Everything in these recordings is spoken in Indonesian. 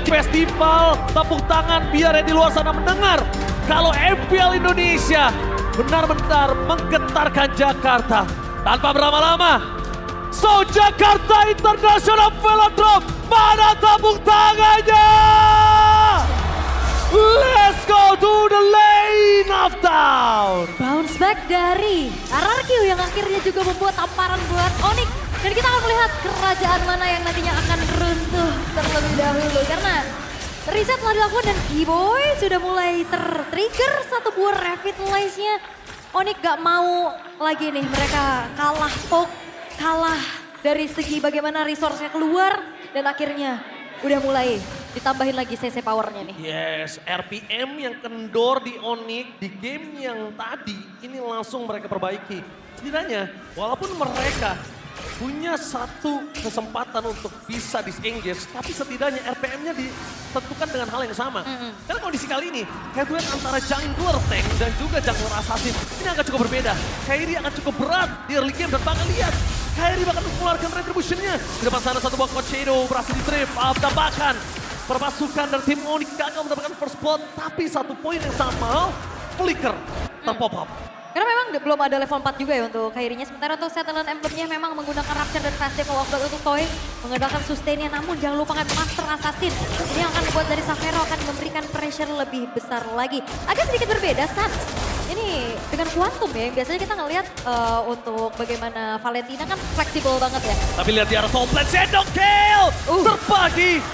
festival tepuk tangan biar yang di luar sana mendengar kalau MPL Indonesia benar-benar menggetarkan Jakarta. Tanpa berlama-lama, So Jakarta International Velodrome, mana tepuk tangannya? Let's go to the lane of town. Bounce back dari RRQ yang akhirnya juga membuat tamparan buat Onyx. Dan kita akan melihat kerajaan mana yang nantinya akan runtuh terlebih dahulu. Karena riset telah dilakukan dan Keyboy sudah mulai ter-trigger satu buah revitalize-nya. Onyx gak mau lagi nih mereka kalah poke, kalah dari segi bagaimana resource-nya keluar. Dan akhirnya udah mulai ditambahin lagi CC powernya nih. Yes, RPM yang kendor di Onyx di game yang tadi ini langsung mereka perbaiki. Setidaknya walaupun mereka punya satu kesempatan untuk bisa disengage, tapi setidaknya RPM-nya ditentukan dengan hal yang sama. Karena kondisi kali ini, head-to-head antara jungler tank dan juga jungler assassin ini akan cukup berbeda. Kairi akan cukup berat di early game dan bakal lihat Kairi bakal mengeluarkan retribution-nya. Di depan sana satu buah Cochedo berhasil di-trip, tabakan. Perpasukan dari tim Onyx gagal mendapatkan first blood, tapi satu poin yang sangat mahal, Flicker terpop up. Karena memang belum ada level 4 juga ya untuk Kairinya. Sementara untuk Settlement Emblem-nya memang menggunakan Rapture dan Fast Death Walkback untuk Toy. Mengandalkan sustain-nya, namun jangan lupakan Master Assassin. Ini yang akan membuat dari Savero akan memberikan pressure lebih besar lagi. Agak sedikit berbeda, Sans. Ini dengan Quantum ya, yang biasanya kita ngelihat untuk bagaimana Valentina kan fleksibel banget ya. Tapi lihat di arah top lane, Zedong kill! Terbagi!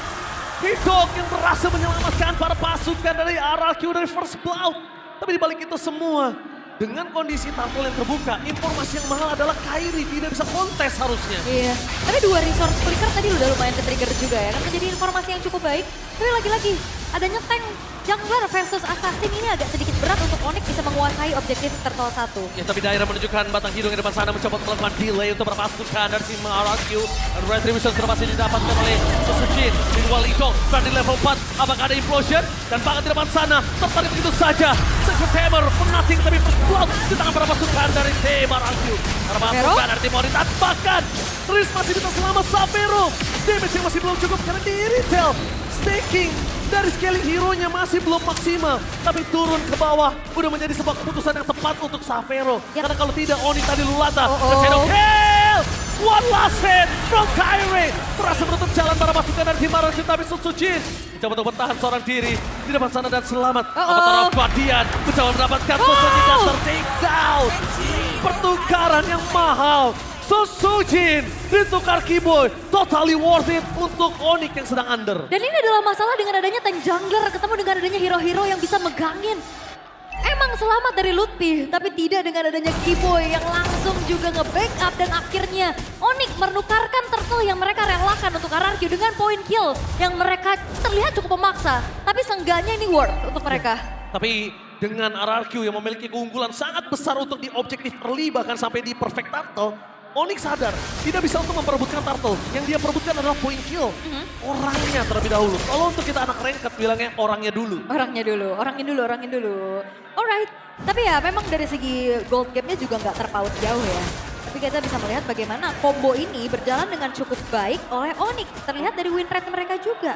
Hidok yang berhasil menyelamatkan para pasukan dari RRQ dari First Blood. Tapi dibalik itu semua, dengan kondisi Turtle yang terbuka, informasi yang mahal adalah Kairi tidak bisa kontes harusnya. Iya, tapi dua resource flicker tadi udah lumayan ke-trigger juga ya. Kan menjadi informasi yang cukup baik. Tapi lagi-lagi, adanya tank jungler versus assassin ini agak sedikit berat untuk Onyx bisa menguasai objektif Turtle 1. Ya, tapi Daerah menunjukkan batang hidung di depan sana mencoba melakukan delay untuk perpasukan dari tim RRQ. Dan Retribution sudah pasti didapatkan oleh Susujin. Meanwhile itu, berada di level 4. Apakah ada implosion? Dan bahkan di depan sana, tertarik begitu saja. Secret Hammer, penating tapi first blood di tangan para pasukan dari tim RRQ. Para pasukan dari tim Onyx, bahkan Tris masih bisa selamat Savero. Damage yang masih belum cukup karena di retail. Staking dari scaling hero-nya masih belum maksimal. Tapi turun ke bawah udah menjadi sebuah keputusan yang tepat untuk Savero. Karena kalau tidak Onyx tadi lulata. Shadow kill! One last hit from Kairi. Berhasil menutup jalan para pasukan dari tim RRQ tapi Susujin mencoba untuk bertahan seorang diri di depan sana dan selamat. Avatar of Guardian mencoba mendapatkan Susujin dan ter-take down. Pertukaran yang mahal. Susujin ditukar Keyboy, totally worth it untuk Onyx yang sedang under. Dan ini adalah masalah dengan adanya tank jungler ketemu dengan adanya hero-hero yang bisa megangin. Emang selamat dari Lutfi, tapi tidak dengan adanya Keyboy yang langsung juga nge-backup dan akhirnya Onyx menukarkan turtle yang mereka relakan untuk RRQ dengan point kill yang mereka terlihat cukup memaksa. Tapi seenggaknya ini worth untuk mereka. Tapi dengan RRQ yang memiliki keunggulan sangat besar untuk di objektif early bahkan sampai di perfect turtle, Onyx sadar tidak bisa untuk memperebutkan turtle. Yang dia perebutkan adalah point kill. Orangnya terlebih dahulu. Kalau untuk kita anak ranked bilangnya orangnya dulu. Orangnya dulu. Alright, tapi ya memang dari segi gold gap-nya juga nggak terpaut jauh ya. Tapi kita bisa melihat bagaimana combo ini berjalan dengan cukup baik oleh Onyx. Terlihat dari win rate mereka juga.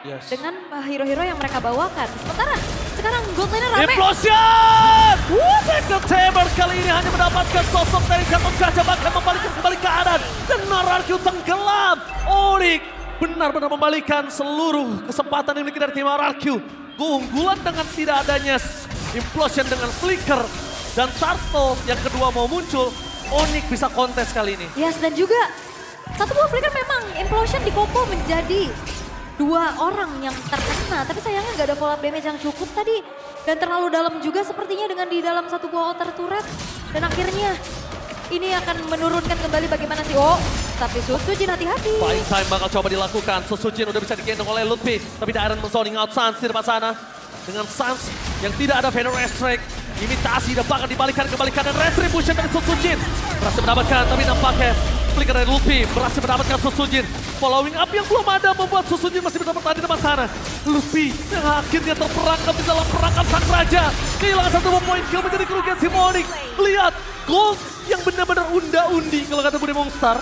Yes. Dengan hero-hero yang mereka bawakan. Sementara sekarang gold lane rame. Implosion! Second Hammer kali ini hanya mendapatkan sosok dari Gatot Kaca bahkan membalikkan kembali keadaan. Dan RRQ tenggelam. Onyx benar-benar membalikan seluruh kesempatan yang dimiliki dari tim RRQ. Keunggulan dengan tidak adanya Implosion dengan Flicker dan Turtle yang kedua mau muncul. Onyx bisa kontes kali ini. Yes, dan juga satu buah Flicker memang Implosion di-combo menjadi dua orang yang terkena, tapi sayangnya nggak ada follow up damage yang cukup tadi. Dan terlalu dalam juga sepertinya dengan di dalam satu buah outer turret. Dan akhirnya ini akan menurunkan kembali bagaimana sih. Oh, tapi Susujin hati-hati. Buying time bakal coba dilakukan. Susujin udah bisa digendong oleh Lutfi. Tapi Darren men-zoning out Sans di depan sana. Dengan Sans yang tidak ada Venom Restrict. Imitasi dan bahkan dibalikan dan Retribution dari Susujin. Berhasil mendapatkan, tapi nampaknya Flicker dari Lutfi berhasil mendapatkan Susujin. Following up yang belum ada membuat Susujin masih bisa bertahan di depan sana. Lutfi yang akhirnya terperangkap di dalam perangkap sang raja. Kehilangan satu poin kill menjadi kerugian si Onyx. Lihat gold yang benar-benar unda-undi kalau kata Bude Mongstar.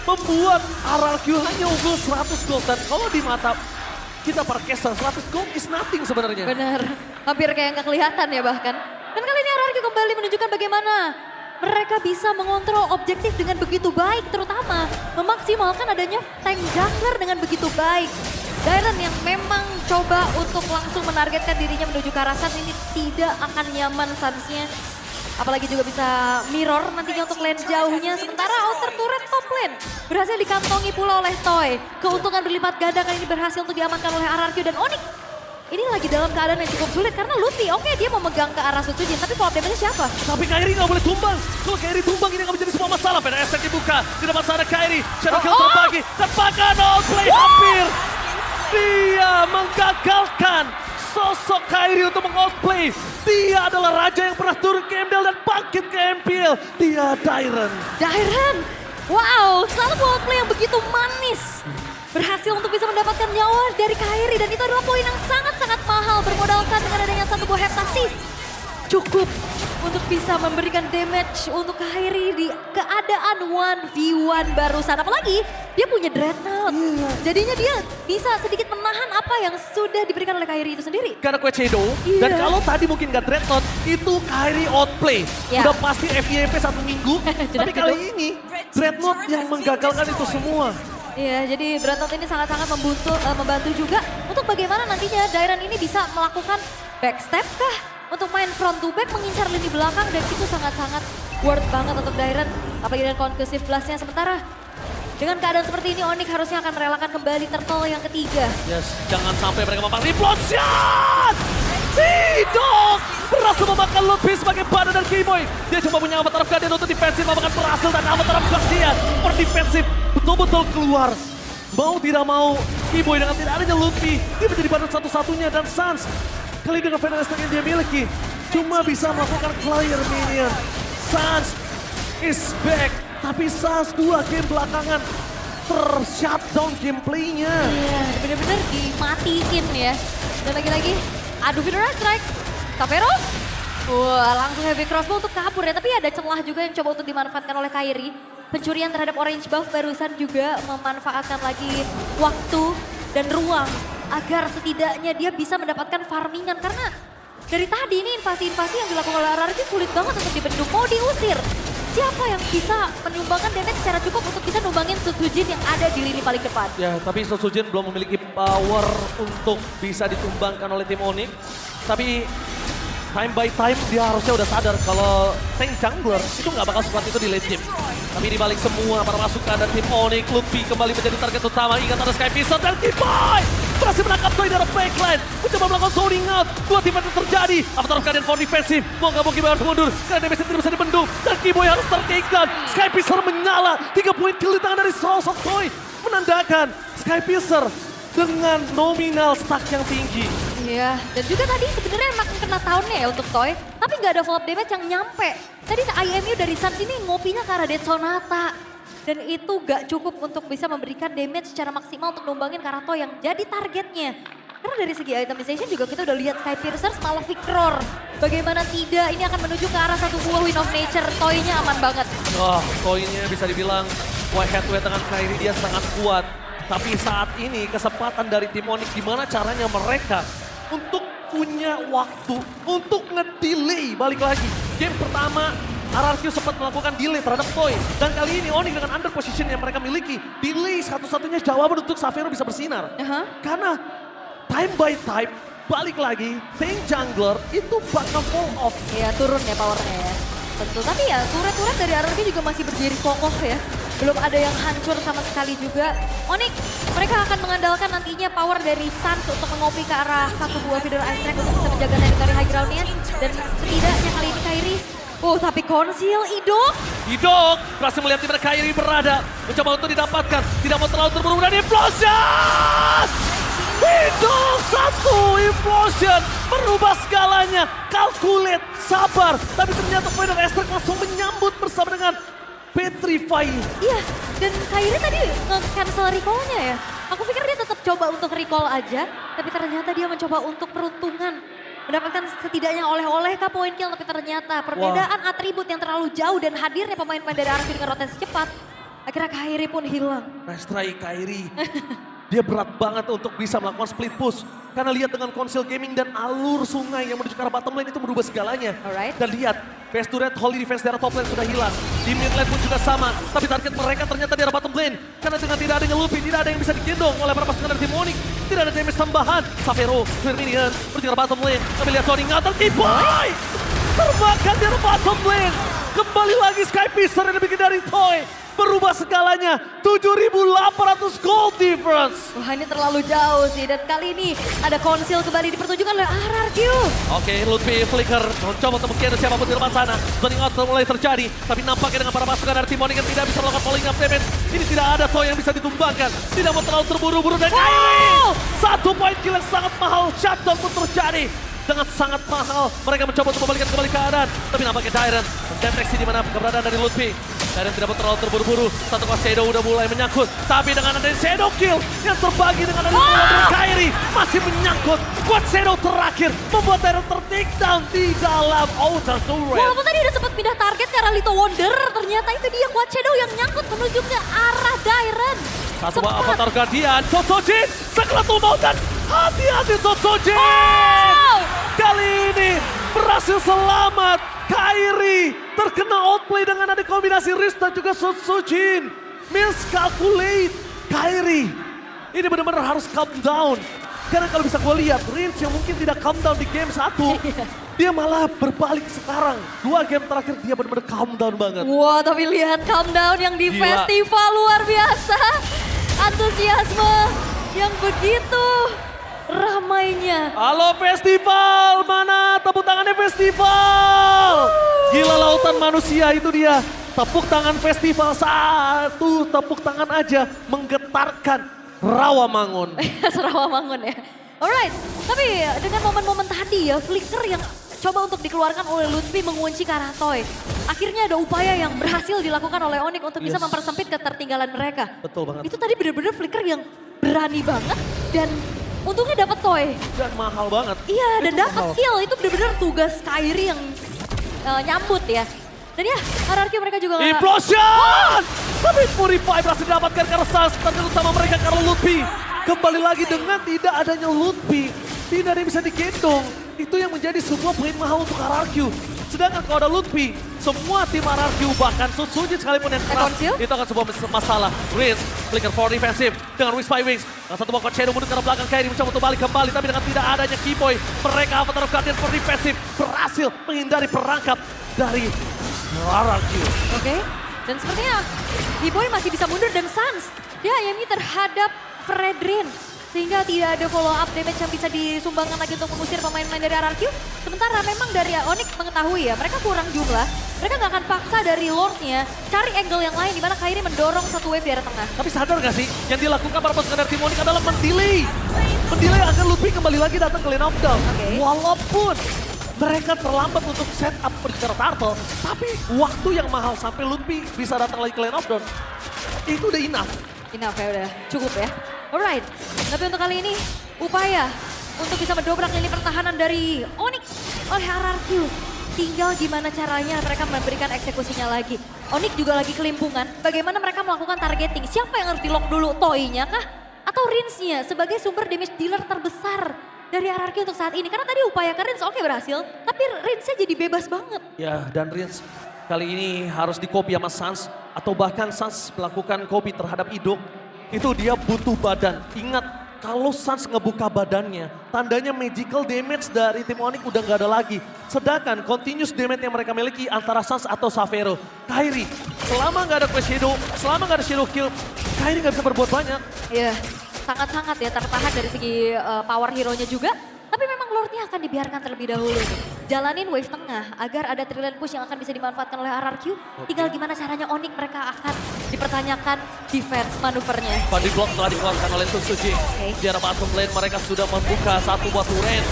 Membuat RRQ hanya unggul 100 gold. Dan kalau di mata kita para caster 100 gold is nothing sebenarnya. Benar, hampir kayak nggak kelihatan ya bahkan. Dan kali ini RRQ kembali menunjukkan bagaimana mereka bisa mengontrol objektif dengan begitu baik, terutama memaksimalkan adanya tank jungler dengan begitu baik. Dairen yang memang coba untuk langsung menargetkan dirinya menuju ke arah Sun ini tidak akan nyaman Suns-nya. Apalagi juga bisa mirror nantinya untuk lane jauhnya. Sementara outer turret top lane berhasil dikantongi pula oleh Toy. Keuntungan berlipat ganda kali ini berhasil untuk diamankan oleh RRQ dan Onyx. Ini lagi dalam keadaan yang cukup sulit karena Luffy oke dia mau megang ke arah Sutsujin tapi follow up damage-nya siapa? Tapi Kairi nggak boleh tumbang. Kalau Kairi tumbang ini akan menjadi sebuah masalah. PNS yang dibuka. Di depan sana Kairi. Shadow Kill terbagi. Dan bahkan outplay hampir. Dia menggagalkan sosok Kairi untuk meng-outplay. Dia adalah raja yang pernah turun ke MDL dan bangkit ke MPL. Dia Dairen. Dairen, wow selalu outplay yang begitu manis. Berhasil untuk bisa mendapatkan nyawa dari Kairi dan itu adalah poin yang sangat-sangat mahal bermodalkan dengan adanya satu buah heptasis. Cukup untuk bisa memberikan damage untuk Kairi di keadaan 1v1 barusan. Apalagi dia punya Dreadnought. Jadinya dia bisa sedikit menahan apa yang sudah diberikan oleh Kairi itu sendiri. Karena kue Shadow. Dan kalau tadi mungkin gak Dreadnought, itu Kairi outplay. Ya. Udah pasti FYP 1 minggu. Tapi kali ini Dreadnought yang menggagalkan itu semua. Iya, jadi Dreadnought ini sangat-sangat membantu juga untuk bagaimana nantinya Dairen ini bisa melakukan backstep kah? Untuk main front to back, mengincar lini belakang dan itu sangat-sangat worth banget untuk Dairen. Apalagi dengan concussive blast-nya sementara. Dengan keadaan seperti ini Onyx harusnya akan merelakan kembali turtle yang ketiga. Yes, jangan sampai mereka memakan implosion! Sidok berhasil memakan lebih sebagai badan dan Keyboy. Dia coba punya avatar of Guardian untuk defensif, memakan berhasil dan avatar of Guardian berdefensif betul-betul keluar. Mau tidak mau, Keyboy dengan tidak adanya Luffy, dia menjadi badan satu-satunya dan Suns. Kali dengan Final yang dia miliki, cuma bisa melakukan clear minion. Suns is back, tapi Suns 2 game belakangan ter-shutdown gameplaynya. Iya, bener-bener dimatiin ya. Dan lagi-lagi, aduh Vidura strike. Tavero, wah langsung heavy crossbow untuk kabur ya. Tapi ada celah juga yang coba untuk dimanfaatkan oleh Kairi. Pencurian terhadap orange buff barusan juga memanfaatkan lagi waktu dan ruang. Agar setidaknya dia bisa mendapatkan farmingan. Karena dari tadi ini invasi-invasi yang dilakukan oleh RRQ sulit banget untuk dibendung. Mau diusir. Siapa yang bisa menyumbangkan damage secara cukup untuk bisa numbangin Sutsujin yang ada di lini paling depan? Ya, tapi Sutsujin belum memiliki power untuk bisa ditumbangkan oleh tim Onyx. Tapi time by time dia harusnya udah sadar kalau tank jungler itu nggak bakal sekuat itu di late game. Tapi di balik semua para pasukan dan tim Onyx, Luffy kembali menjadi target utama. Ingat ada Sky Piston dan Keyboy berhasil menangkap Toy dari backline. Mencoba melakukan zoning out. Dua tim itu terjadi. Avatar of Guardian for defensif. Mau nggak mau Keyboy harus mundur. Karena damage tidak bisa dibendung. Dan Keyboy harus tertakedown. Sky Piston menyala. 3 poin kill di tangan dari sosok Toy. Menandakan Sky Piston dengan nominal stack yang tinggi. Iya, dan juga tadi sebenarnya emang kena tahunnya ya untuk Toy. Tapi nggak ada follow up damage yang nyampe. Tadi IMU dari Suns ini ngopinya ke arah Dead Sonata. Dan itu gak cukup untuk bisa memberikan damage secara maksimal untuk numbangin Karato yang jadi targetnya. Karena dari segi itemization juga kita udah lihat Sky Piercers malah Victor. Bagaimana tidak, ini akan menuju ke arah satu buah Wind of Nature. Toy-nya aman banget. Wah, Toy-nya bisa dibilang head to head dengan Kairi dia sangat kuat. Tapi saat ini kesempatan dari tim Onyx gimana caranya mereka untuk punya waktu untuk ngedelay balik lagi. Game pertama RRQ sempat melakukan delay terhadap Toy. Dan kali ini Onyx dengan under position yang mereka miliki. Delay satu-satunya jawaban untuk Xavero bisa bersinar. Karena time by time balik lagi tank jungler itu bakal fall off. Ya turun ya powernya ya. Tentu, tapi ya turret-turret dari RRQ juga masih berdiri kokoh ya. Belum ada yang hancur sama sekali juga. Onyx, mereka akan mengandalkan nantinya power dari Suns untuk mengopi ke arah satu buah feeder ice track untuk bisa menjaga territory high ground-nya. Dan setidaknya kali ini Kairi, tapi conceal Idok berhasil melihat di mana Kairi berada. Mencoba untuk didapatkan, tidak mau terlalu terburu-buru dan implosion! Idok satu implosion, merubah segalanya. Calculate, sabar. Tapi ternyata feeder ice track langsung menyambut bersama dengan Petrify. Iya, dan Kairi tadi nge-cancel recall-nya ya. Aku pikir dia tetap coba untuk recall aja, tapi ternyata dia mencoba untuk peruntungan. Mendapatkan setidaknya oleh-oleh kah poin kill, tapi ternyata perbedaan atribut yang terlalu jauh dan hadirnya pemain-pemain dari RRQ dengan rotasi cepat. Akhirnya Kairi pun hilang. Nice try Kairi. dia berat banget untuk bisa melakukan split push. Karena lihat dengan konsil gaming dan alur sungai yang menuju ke arah bottom lane itu merubah segalanya. Alright. Dan lihat, face to red, holy defense dari top lane sudah hilang. Di mid lane pun juga sama, tapi target mereka ternyata di arah bottom lane. Karena dengan tidak adanya Luffy, tidak ada yang bisa digendong oleh para pasukan dari tim Onyx. Tidak ada damage tambahan. Savero, clear minion, menuju ke arah bottom lane. Kami lihat Sony ngatur Kiboy! Terbakar di arah bottom lane. Kembali lagi Sky Piercer yang dibikin dari Toy. Berubah segalanya, 7.800 gold difference. Wah, ini terlalu jauh sih. Dan kali ini ada konsil kembali dipertunjukkan oleh RRQ. Oke, Lutfi flicker mencoba untuk mengkira siapapun di depan sana. Zoning out mulai terjadi, tapi nampaknya dengan para pasukan dari tim Onyx yang tidak bisa melakukan falling up damage. Ini tidak ada Toy yang bisa ditumbangkan. Tidak mau terlalu terburu-buru dan Kairi. Satu poin kill yang sangat mahal, shutdown pun terjadi. Dengan sangat mahal, mereka mencoba untuk membalikan kembali keadaan. Tapi nampaknya Dairen mendeteksi di mana keberadaan dari Lutfi. Dairen tidak mau terlalu terburu-buru. Satu kos Shadow udah mulai menyangkut. Tapi dengan adanya Shadow Kill yang terbagi dengan adanya Kairi masih menyangkut. Kuat Shadow terakhir membuat Dairen ter-take down di dalam outer turret. Walaupun tadi udah sempat pindah target ke arah Little Wonder, ternyata itu dia Quad Shadow yang nyangkut menuju ke arah Dairen. Satu avatar Guardian, Zotsojin, Sekeletul Maut dan hati-hati Zotsojin! Kali ini berhasil selamat. Kairi terkena outplay dengan ada kombinasi Riz dan juga Zotsojin. Miscalculate. Kairi ini benar-benar harus calm down. Karena kalau bisa gue lihat, Riz yang mungkin tidak calm down di game 1, dia malah berbalik sekarang. 2 game terakhir dia benar-benar calm down banget. Wah, tapi lihat calm down yang di Gila. festival luar biasa. Antusiasme yang begitu ramainya. Halo festival, mana tepuk tangannya festival? Gila lautan manusia itu dia. Tepuk tangan festival, satu tepuk tangan aja menggetarkan Rawamangun. Serawamangun ya. Alright, tapi dengan momen-momen tadi ya, flicker yang coba untuk dikeluarkan oleh Lutfi mengunci ke arah Toy. Akhirnya ada upaya yang berhasil dilakukan oleh Onyx untuk bisa Yes. mempersempit ketertinggalan mereka. Betul banget. Itu tadi benar-benar flicker yang berani banget dan untungnya dapat Toy. Dan mahal banget. Iya, dan Itu dapat mahal. kill. Itu benar-benar tugas Kairi yang nyambut ya. Dan ya, RRQ mereka juga nggak- Implosion! Tapi Purify berhasil didapatkan karena Sans dan utama mereka karena Lutfi. Kembali lagi dengan tidak adanya Lutfi, tidak ada yang bisa digendong. Itu yang menjadi sebuah poin mahal untuk RRQ. Sedangkan kalau ada Lutfi, semua tim RRQ bahkan Zotsojin sekalipun yang keras, Conceal? itu akan sebuah masalah. Riz, flicker for defensive dengan Wiz by Wings. Dan satu bakal Shadow mundur ke arah belakang Kairi mencoba untuk balik kembali. Tapi dengan tidak adanya Keyboy, mereka Avatar of Guardian for defensive berhasil menghindari perangkap dari RRQ. Oke, dan sepertinya B-Boy masih bisa mundur dan Sans dia aimnya terhadap Fredrin. Sehingga tidak ada follow up damage yang bisa disumbangkan lagi untuk mengusir pemain-pemain dari RRQ. Sementara memang dari Onyx mengetahui ya, mereka kurang jumlah. Mereka nggak akan paksa dari Lordnya cari angle yang lain di mana Kairi mendorong satu wave di arah tengah. Tapi sadar gak sih, yang dilakukan para pasukan dari tim Onyx adalah mendelay. Mendelay agar Lutfi kembali lagi datang ke lane of down. Oke. Walaupun mereka terlambat untuk set up berbicara turtle, tapi waktu yang mahal sampai Lutfi bisa datang lagi ke lane of down, itu udah enough. Enough ya, udah cukup ya. Alright, tapi untuk kali ini upaya untuk bisa mendobrak lini pertahanan dari Onyx oleh RRQ. Tinggal gimana caranya mereka memberikan eksekusinya lagi. Onyx juga lagi kelimpungan, bagaimana mereka melakukan targeting. Siapa yang harus di-lock dulu, Toy-nya kah? Atau Rinsnya sebagai sumber damage dealer terbesar dari RRQ untuk saat ini. Karena tadi upaya ke Rins oke berhasil, tapi Rinsnya jadi bebas banget. Ya, dan Rins kali ini harus di-copy sama Sans, atau bahkan Sans melakukan copy terhadap Idok. Itu dia butuh badan. Ingat, kalau Sans ngebuka badannya, tandanya magical damage dari tim Onyx udah nggak ada lagi. Sedangkan continuous damage yang mereka miliki antara Sans atau Savero. Kairi, selama nggak ada Quest Shadow, selama nggak ada Shadow Kill, Kairi nggak bisa berbuat banyak. Iya, sangat-sangat ya tertahan dari segi power hero-nya juga. Tapi memang Lordnya akan dibiarkan terlebih dahulu nih. Jalanin wave tengah agar ada trillion push yang akan bisa dimanfaatkan oleh RRQ. Tinggal gimana caranya Onyx mereka akan dipertanyakan defense manuvernya. Body block telah dikeluarkan oleh Zotsojin. Oke. Di arah bottom lane mereka sudah membuka satu buah turret.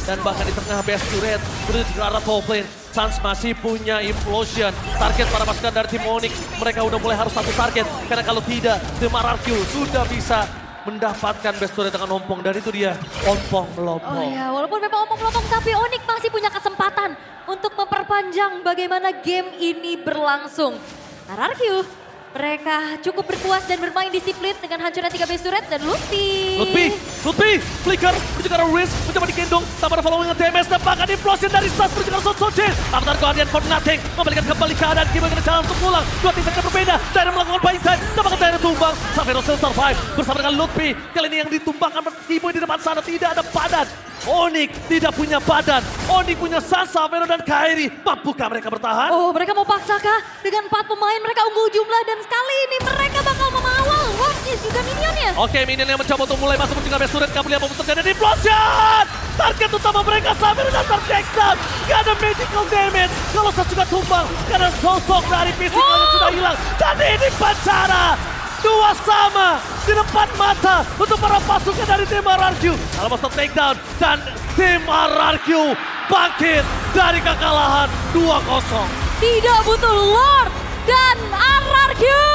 Dan bahkan di tengah base turret, menuju ke arah top lane. Sans masih punya implosion. Target para pasukan dari tim Onyx, mereka udah mulai harus satu target. Karena kalau tidak, tim RRQ sudah bisa mendapatkan best turret dengan ompong. Dan itu dia, ompong Oh melompong. ya, walaupun memang omong-omong tapi Onyx masih punya kesempatan untuk memperpanjang bagaimana game ini berlangsung. RRQ Mereka cukup berpuas dan bermain disiplin dengan hancurnya 3 base turret dan Lutfi. Lutfi, flicker, menuju ke arah Riz, mencoba digendong, tanpa ada following DMS, dan bahkan implosion dari Stas menuju ke arah Sojin. Avatar Guardian for nothing, membalikan kembali keadaan, Kimo dengan jalan untuk pulang. Dua tim mereka berbeda, Dana melakukan buying time, tampaknya Dana tumbang. Savero still survive, bersama dengan Lutfi. Kali ini yang ditumbangkan Kimo di depan sana, tidak ada badan. Onyx tidak punya badan, Onyx punya Sansa, Vero dan Kairi. Mampukah mereka bertahan? Oh, mereka mau paksakah? Dengan 4 pemain mereka unggul jumlah dan sekali ini mereka bakal mengawal Wartis juga minionnya. Oke, minion yang mencoba untuk mulai masuk mencegah base turret. Kamu lihat apa terjadi di implosion. Target utama mereka Savero dan tertekstan. Gak ada magical damage. Kalau saya juga tumbang karena sosok dari fisiknya sudah hilang. Dan ini Pacara. Dua sama di depan mata untuk para pasukan dari tim RRQ. Almost takedown dan tim RRQ bangkit dari kekalahan 2-0. Tidak butuh Lord dan RRQ.